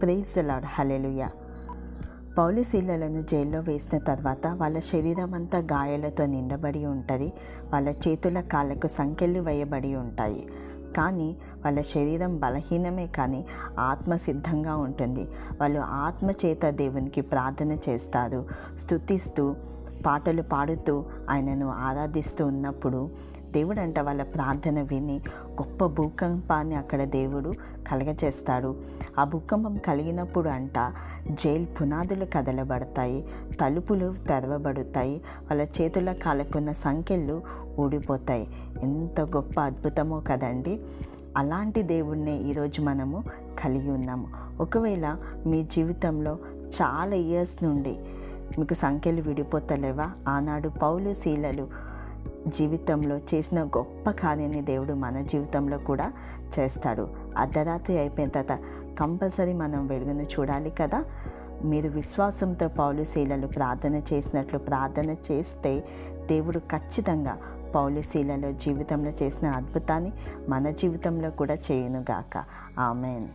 Praise the Lord. Hallelujah. పౌలు శీలలను జైల్లో వేసిన తర్వాత వాళ్ళ శరీరం అంతా గాయాలతో నిండబడి ఉంటుంది. వాళ్ళ చేతుల కాళ్ళకు సంకెళ్ళు వేయబడి ఉంటాయి. కానీ వాళ్ళ శరీరం బలహీనమే, కానీ ఆత్మ సిద్ధంగా ఉంటుంది. వాళ్ళు ఆత్మ చేత దేవునికి ప్రార్థన చేస్తారు, స్తుతిస్తూ పాటలు పాడుతూ ఆయనను ఆరాధిస్తూ ఉన్నప్పుడు దేవుడు అంట వాళ్ళ ప్రార్థన విని గొప్ప భూకంపాన్ని అక్కడ దేవుడు కలగచేస్తాడు. ఆ భూకంపం కలిగినప్పుడు అంట జైలు పునాదులు కదలబడతాయి, తలుపులు తెరవబడతాయి, వాళ్ళ చేతుల కాలకున్న సంకెళ్ళు ఊడిపోతాయి. ఎంత గొప్ప అద్భుతమో కదండి. అలాంటి దేవుడినే ఈరోజు మనము కలిగి ఉన్నాము. ఒకవేళ మీ జీవితంలో చాలా ఇయర్స్ నుండి మీకు సంఖ్యలు విడిపోతలేవా? ఆనాడు పౌలు శీలలు జీవితంలో చేసిన గొప్ప కార్యాన్ని దేవుడు మన జీవితంలో కూడా చేస్తాడు. అర్ధరాత్రి అయిపోయిన తర్వాత కంపల్సరీ మనం వెలుగును చూడాలి కదా. మీరు విశ్వాసంతో పౌలు శీలలు ప్రార్థన చేసినట్లు ప్రార్థన చేస్తే దేవుడు ఖచ్చితంగా పౌలు శీలలో జీవితంలో చేసిన అద్భుతాన్ని మన జీవితంలో కూడా చేయునుగాక. ఆమేన్.